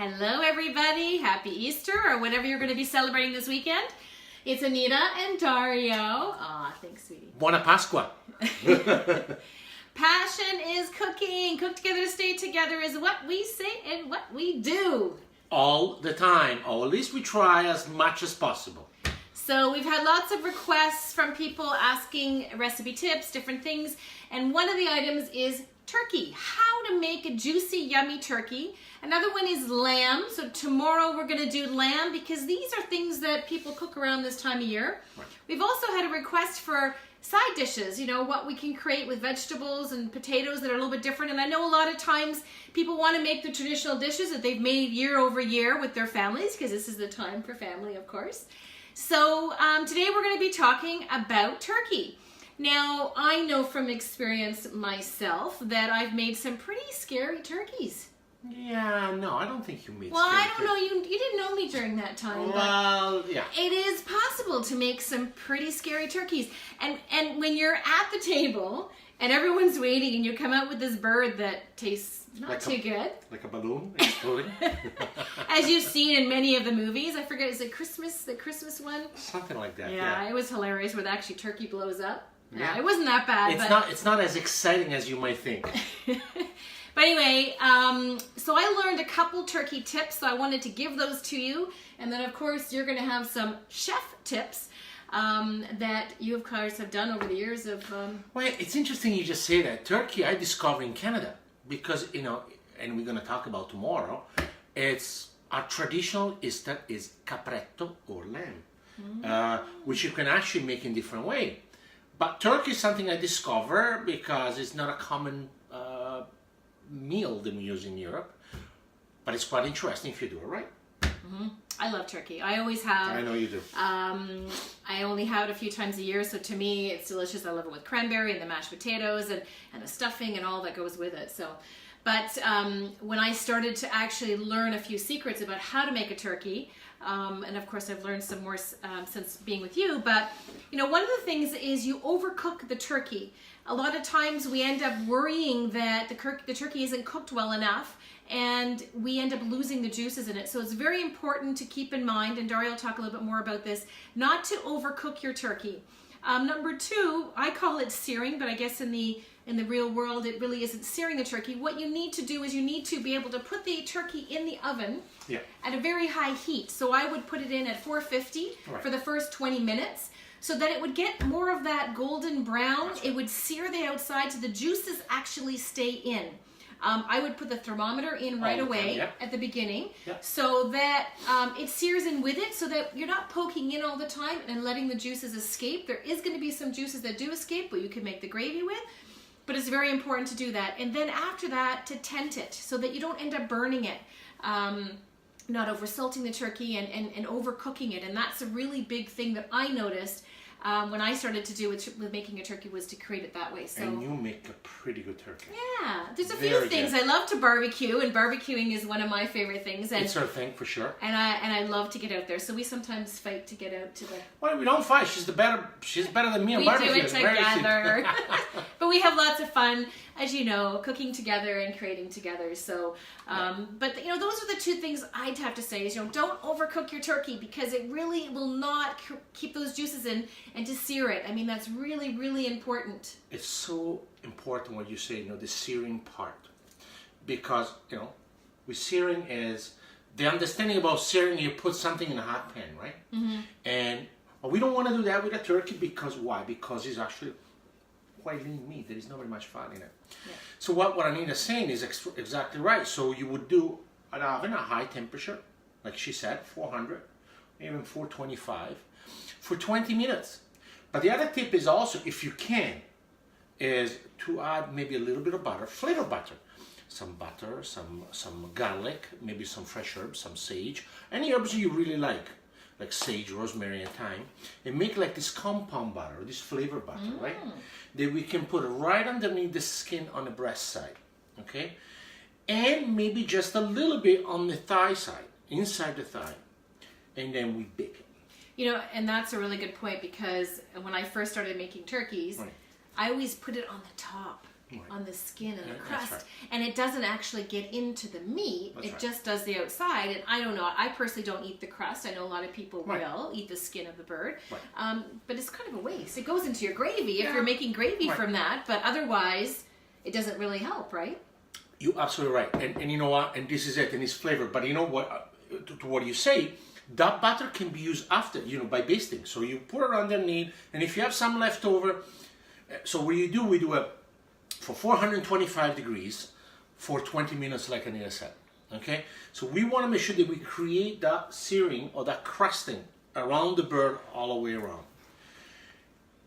Hello everybody, happy Easter or whatever you're going to be celebrating this weekend. It's Anita and Dario. Aw, thanks sweetie. Buona Pasqua. Passion is cooking. Cook together to stay together is what we say and what we do. All the time, or at least we try as much as possible. So we've had lots of requests from people asking recipe tips, different things, and one of the items is turkey. How to make a juicy, yummy turkey. Another one is lamb. So tomorrow we're going to do lamb because these are things that people cook around this time of year. Right. We've also had a request for side dishes, you know, what we can create with vegetables and potatoes that are a little bit different. And I know a lot of times people want to make the traditional dishes that they've made year over year with their families because this is the time for family, of course. So today we're going to be talking about turkey. Now, I know from experience myself that I've made some pretty scary turkeys. Yeah, no, I don't think you made. Well, I don't know. You didn't know me during that time. Well, yeah. It is possible to make some pretty scary turkeys. And when you're at the table and everyone's waiting and you come out with this bird that tastes not like too good. Like a balloon exploding. As you've seen in many of the movies. I forget, is it Christmas, the Christmas one? Something like that, Yeah, it was hilarious where actually turkey blows up. Yeah. It wasn't that bad. It's not as exciting as you might think. But anyway, so I learned a couple turkey tips, so I wanted to give those to you. And then, of course, you're going to have some chef tips that you, of course, have done over the years of... Well, it's interesting you just say that. Turkey I discovered in Canada because, you know, and we're going to talk about tomorrow, it's our traditional is capretto or lamb, which you can actually make in different way. But turkey is something I discovered because it's not a common meal that we use in Europe, but it's quite interesting if you do it right. Mm-hmm. I love turkey. I always have. I know you do. I only have it a few times a year, so to me it's delicious. I love it with cranberry and the mashed potatoes and the stuffing and all that goes with it. So, but when I started to actually learn a few secrets about how to make a turkey, and of course I've learned some more since being with you, but you know, one of the things is you overcook the turkey. A lot of times we end up worrying that the turkey isn't cooked well enough and we end up losing the juices in it. So it's very important to keep in mind, and Dario will talk a little bit more about this, not to overcook your turkey. Number two, I call it searing, but I guess in the real world it really isn't searing the turkey. What you need to do is you need to be able to put the turkey in the oven at a very high heat. So I would put it in at 450 for the first 20 minutes. So that it would get more of that golden brown. It would sear the outside so the juices actually stay in. I would put the thermometer in right away at the beginning so that it sears in with it so that you're not poking in all the time and letting the juices escape. There is going to be some juices that do escape, but you can make the gravy with. But it's very important to do that. And then after that, to tent it so that you don't end up burning it. Not over salting the turkey and overcooking it. And that's a really big thing that I noticed when I started to do with making a turkey was to create it that way. So, and you make a pretty good turkey. Yeah, there's a few things. Good. I love to barbecue, and barbecuing is one of my favorite things. And it's her thing for sure. And I love to get out there. So we sometimes fight to get out to the. Well, we don't fight. She's better than me on barbecue. We do it together. But we have lots of fun, as you know, cooking together and creating together. So, but you know, those are the two things I'd have to say is, you know, don't overcook your turkey because it really will not keep those juices in and to sear it. I mean, that's really, really important. It's so important what you say, you know, the searing part. Because, you know, with searing is, the understanding about searing, you put something in a hot pan, right? Mm-hmm. And we don't want to do that with a turkey because why? Because it's actually quite lean meat. There is not very much fat in it. Yeah. So what Anita's saying is exactly right. So you would do an oven, a high temperature, like she said, 400, even 425, for 20 minutes. But the other tip is also, if you can, is to add maybe a little bit of butter, flavor butter. Some butter, some garlic, maybe some fresh herbs, some sage, any herbs you really like sage, rosemary, and thyme, and make like this compound butter, this flavor butter, right? That we can put right underneath the skin on the breast side, okay? And maybe just a little bit on the thigh side, inside the thigh, and then we bake it. You know, and that's a really good point because when I first started making turkeys, I always put it on the top. on the skin and the That's crust, right. and it doesn't actually get into the meat. That's it right. just does the outside, and I don't know. I personally don't eat the crust. I know a lot of people will eat the skin of the bird, but it's kind of a waste. It goes into your gravy if you're making gravy from that, but otherwise, it doesn't really help, right? You're absolutely right, and you know what? And this is it, and it's flavor. But you know what? To what you say, that butter can be used after, by basting. So you put it underneath, and if you have some left over, so what we do it for 425 degrees for 20 minutes, like Anita said. Okay, so we want to make sure that we create that searing or that crusting around the bird all the way around.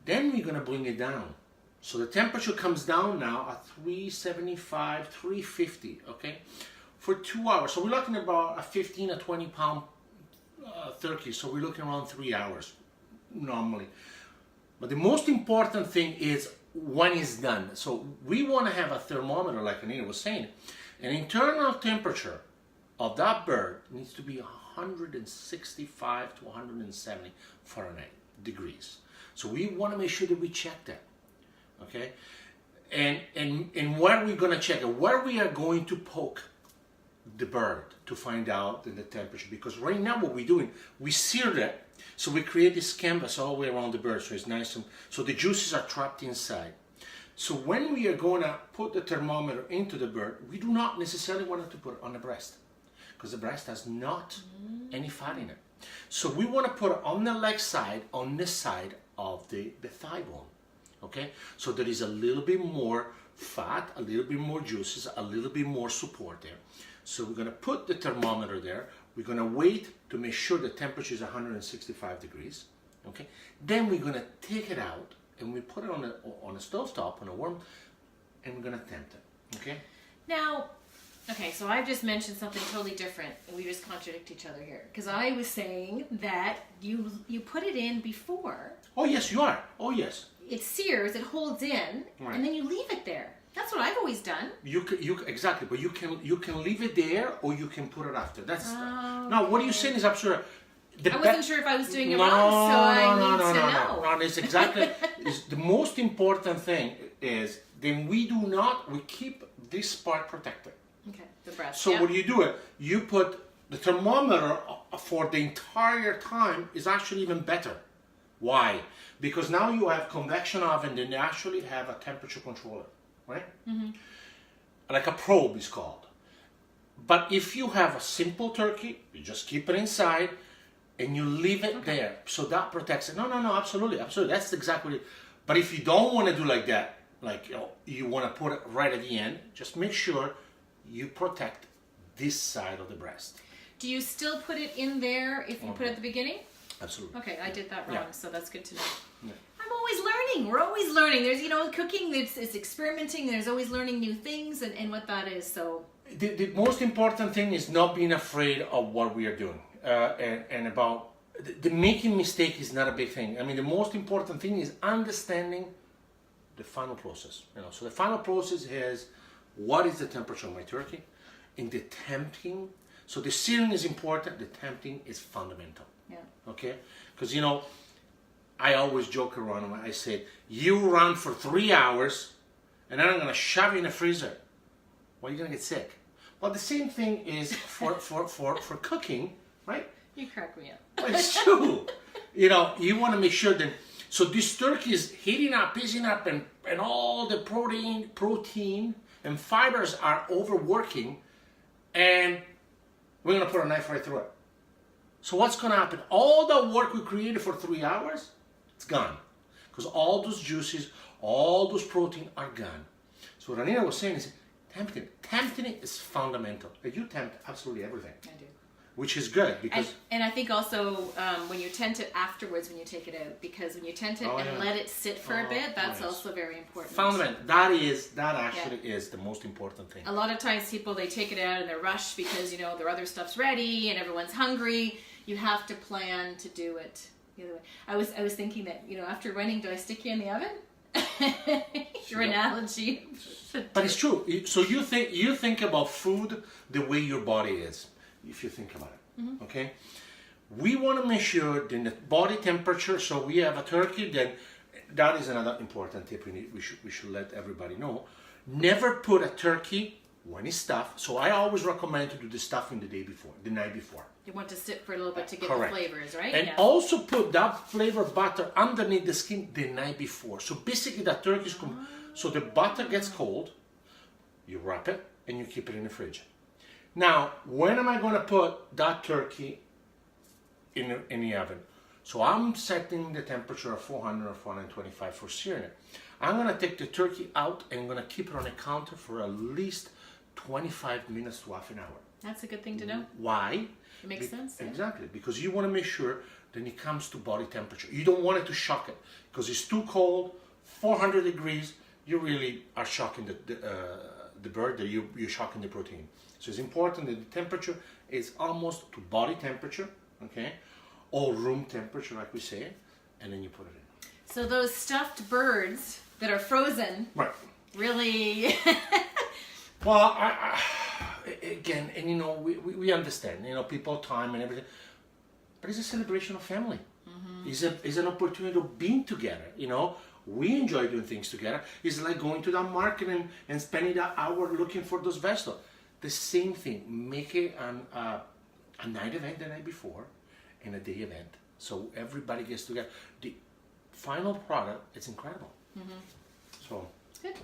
Then we're gonna bring it down. So the temperature comes down now at 375, 350, okay, for 2 hours. So we're looking about a 15 or 20 pound turkey. So we're looking around 3 hours normally. But the most important thing is when it's done. So we want to have a thermometer, like Anita was saying. An internal temperature of that bird needs to be 165 to 170 Fahrenheit degrees. So we want to make sure that we check that. Okay, and where we're gonna check it, where we are going to poke the bird to find out the temperature, because right now what we're doing, we sear it, so we create this canvas all the way around the bird, so it's nice, and so the juices are trapped inside. So when we are going to put the thermometer into the bird, we do not necessarily want to put it on the breast, because the breast has not any fat in it. So we want to put it on the leg side, on this side of the thigh bone. Okay, so there is a little bit more fat, a little bit more juices, a little bit more support there. So we're going to put the thermometer there. We're going to wait to make sure the temperature is 165 degrees. Okay, then we're going to take it out and we put it on a stove top, on a warm, and we're going to tempt it. Okay. Now, okay, so I've just mentioned something totally different, and we just contradict each other here. Because I was saying that you put it in before. Oh yes, you are. Oh yes. It sears, it holds in, and then you leave it there. That's what I've always done. You exactly, but you can leave it there, or you can put it after. That's now what you're saying is absurd. I wasn't sure if I was doing it wrong, so I need to know. No, it's exactly. The most important thing is then we keep this part protected. Okay, the breast. So what do? You put the thermometer for the entire time is actually even better. Why? Because now you have convection oven, and you actually have a temperature controller, right? Mm-hmm. Like a probe is called. But if you have a simple turkey, you just keep it inside and you leave it there. So that protects it. No, absolutely. That's exactly it. But if you don't want to do like that, like you want to put it right at the end, just make sure you protect this side of the breast. Do you still put it in there if you put it at the beginning? Absolutely. Okay, I did that wrong, so that's good to know. Yeah. I'm always learning. We're always learning. There's, cooking, it's experimenting. There's always learning new things and what that is, so. The most important thing is not being afraid of what we are doing. And about, the making mistake is not a big thing. I mean, the most important thing is understanding the final process. So the final process is, what is the temperature of my turkey? In the tempting, so the searing is important, the tempting is fundamental. Yeah. Okay? Because, I always joke around when I say, you run for 3 hours and then I'm going to shove you in the freezer. Well, you're going to get sick. Well, the same thing is for cooking, right? You crack me up. Well, it's true. You want to make sure that, so this turkey is heating up, and all the protein and fibers are overworking, and we're going to put a knife right through it. So what's going to happen? All the work we created for 3 hours, it's gone. Because all those juices, all those protein are gone. So what Anita was saying is, tempting. Tempting is fundamental. You tempt absolutely everything. I do. Which is good, because... And I think also when you tent it afterwards when you take it out, because when you tent it and let it sit for a bit, that's also very important. Fundamental. That actually is the most important thing. A lot of times people, they take it out and they're rushed because, their other stuff's ready and everyone's hungry. You have to plan to do it the other way. I was thinking that, after running, do I stick you in the oven? Your analogy. But it's true. So you think about food the way your body is, if you think about it. Okay? We want to make sure that the body temperature, so we have a turkey, then that is another important tip we should let everybody know, Never put a turkey when it's stuffed. So I always recommend to do the stuffing the night before. You want to sit for a little bit to get Correct. the flavors, right? And also put that flavor butter underneath the skin the night before. So basically that turkey is so the butter gets cold, you wrap it, and you keep it in the fridge. Now, when am I going to put that turkey in the oven? So I'm setting the temperature of 400 or 425 for searing it. I'm going to take the turkey out and I'm going to keep it on the counter for at least 25 minutes to half an hour. That's a good thing to know. Why? It makes sense. Yeah. Exactly, because you want to make sure that it comes to body temperature. You don't want it to shock it, because it's too cold, 400 degrees, you really are shocking the bird, that you're shocking the protein. So it's important that the temperature is almost to body temperature, okay, or room temperature, like we say, and then you put it in. So those stuffed birds that are frozen, right? Really? Well, again, and you know, we understand, you know, people time and everything, but it's a celebration of family. Mm-hmm. It's an opportunity of being together, you know. We enjoy doing things together. It's like going to the market and spending that hour looking for those vegetables. The same thing, make it a night event the night before and a day event. So everybody gets together. The final product, it's incredible. Mm-hmm. So. Good.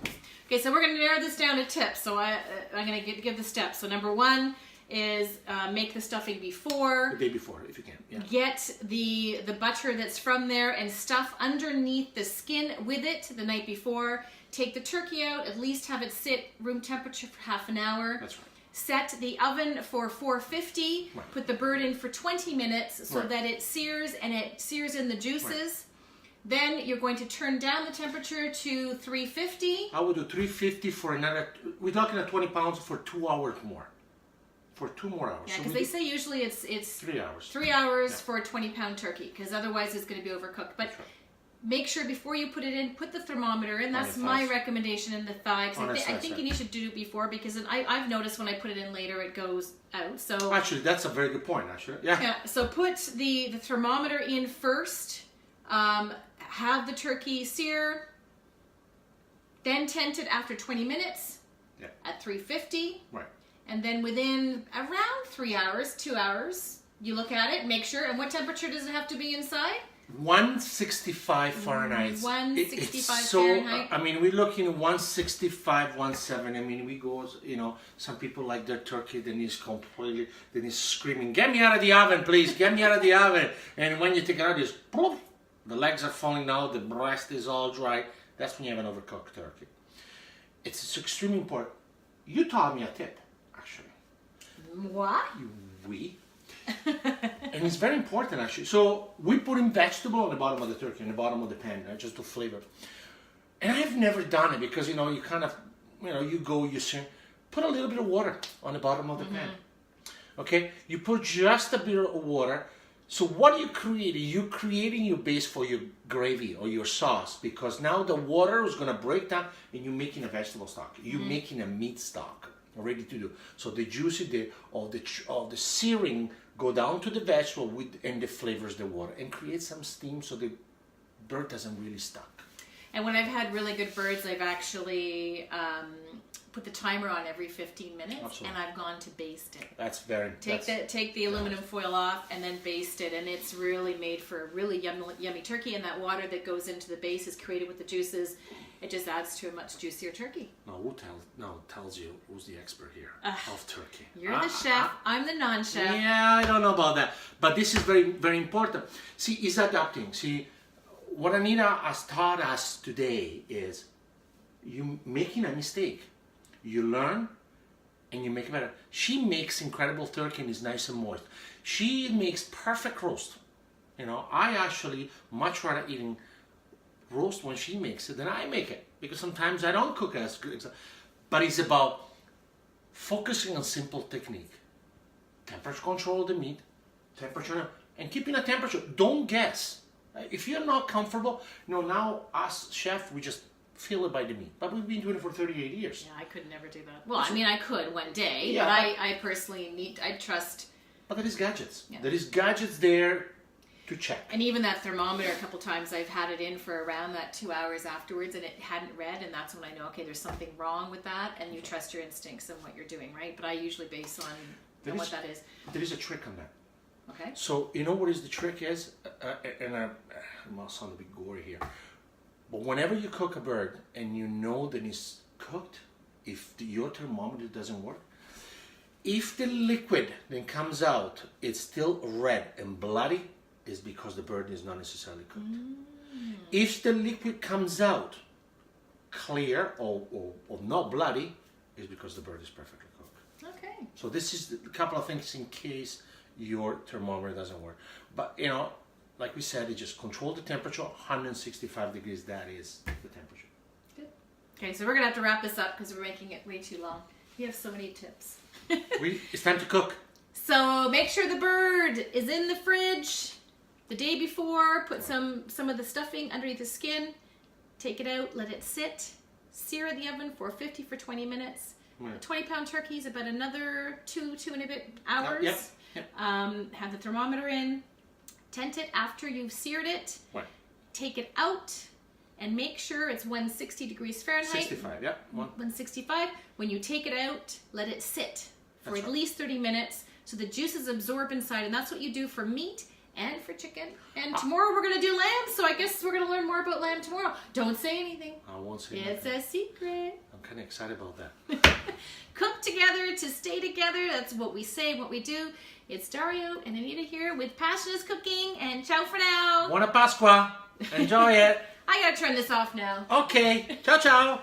Okay, so we're going to narrow this down to tips. So I'm going to give the steps. So number one is make the stuffing before. The day before, if you can. Yeah. Get the butter that's from there and stuff underneath the skin with it the night before. Take the turkey out, at least have it sit room temperature for half an hour. That's right. Set the oven for 450. Right. Put the bird in for 20 minutes so that it sears, and it sears in the juices. Right. Then you're going to turn down the temperature to 350. I would do 350 for another, we're talking at 20 pounds for 2 hours more. For 2 more hours. Yeah, because they say usually it's 3 hours. 3 hours for a 20-pound turkey, because otherwise it's going to be overcooked. But make sure before you put it in, put the thermometer in. That's my recommendation in the thigh. I think you should do it before, because I've noticed when I put it in later, it goes out. So actually, that's a very good point. Actually, yeah. So put the thermometer in first. Have the turkey sear, then tent it after 20 minutes at 350. Right. And then within around 3 hours, 2 hours, you look at it, make sure. And what temperature does it have to be inside? 165 Fahrenheit. 165 Fahrenheit. I mean, we're looking at 165, 170. I mean, we go, you know, some people like their turkey, then he's screaming, "Get me out of the oven, please, get me out of the oven." And when you take it out, it's poof. The legs are falling out, the breast is all dry. That's when you have an overcooked turkey. It's extremely important. You taught me a tip, actually. What? We. And it's very important, actually. So we put in vegetable on the bottom of the turkey, on the bottom of the pan, just to flavor. And I've never done it because, you know, you kind of, you know, you sing. Put a little bit of water on the bottom of the pan. Okay? You put just a bit of water. So what are you creating? You're creating your base for your gravy or your sauce, because now the water is going to break down and you're making a vegetable stock. You're making a meat stock ready to do. So the juicy of the searing go down to the vegetable and the flavors the water and create some steam so the bird doesn't really stuck. And when I've had really good birds, I've actually put the timer on every 15 minutes. Absolutely. And I've gone to baste it. That's very... Take the aluminum foil off and then baste it, and it's really made for a really yummy turkey, and that water that goes into the base is created with the juices. It just adds to a much juicier turkey. No, tells you who's the expert here of turkey. You're the chef, I'm the non-chef. Yeah, I don't know about that. But this is very, very important. See, it's adapting. See, what Anita has taught us today is you making a mistake. You learn and you make it better. She makes incredible turkey and it's nice and moist. She makes perfect roast. You know, I actually much rather eating roast when she makes it than I make it, because sometimes I don't cook as good. But it's about focusing on simple technique. Temperature control of the meat, temperature, and keeping a temperature. Don't guess. If you're not comfortable, you know, now us chef, we just feel it by the meat. But we've been doing it for 38 years. Yeah, I could never do that. Well, I mean, I could one day, but I personally I trust. But there is gadgets. Yeah. There is gadgets there. to check. And even that thermometer, a couple times I've had it in for around that 2 hours afterwards and it hadn't read, and that's when I know, okay, there's something wrong with that, and you trust your instincts and what you're doing, right? But I usually base on what that is. There is a trick on that. Okay. So, you know what is the trick is? And I must sound a bit gory here. But whenever you cook a bird and you know that it's cooked, if your thermometer doesn't work, if the liquid then comes out, it's still red and bloody, is because the bird is not necessarily cooked. If the liquid comes out clear or not bloody, is because the bird is perfectly cooked. Okay. So this is a couple of things in case your thermometer doesn't work. But you know, like we said, you just control the temperature, 165 degrees, that is the temperature. Good. Okay, so we're gonna have to wrap this up because we're making it way too long. We have so many tips. It's time to cook. So make sure the bird is in the fridge the day before. Put some of the stuffing underneath the skin. Take it out, let it sit. Sear in the oven for 450 for 20 minutes. Right. A 20-pound turkey is about another two and a bit hours. Yep. Have the thermometer in. Tent it after you've seared it. Right. Take it out and make sure it's 160 degrees Fahrenheit. 65, yeah. 165. When you take it out, let it sit for at least 30 minutes so the juices absorb inside, and that's what you do for meat and for chicken. And tomorrow we're going to do lamb, so I guess we're going to learn more about lamb tomorrow. Don't say anything. I won't say It's nothing. a secret. I'm kind of excited about that. Cook together to stay together. That's what we say, what we do. It's Dario and Anita here with Passionate Cooking, and ciao for now. Buona Pasqua. Enjoy it. I gotta turn this off now. Okay. Ciao, ciao.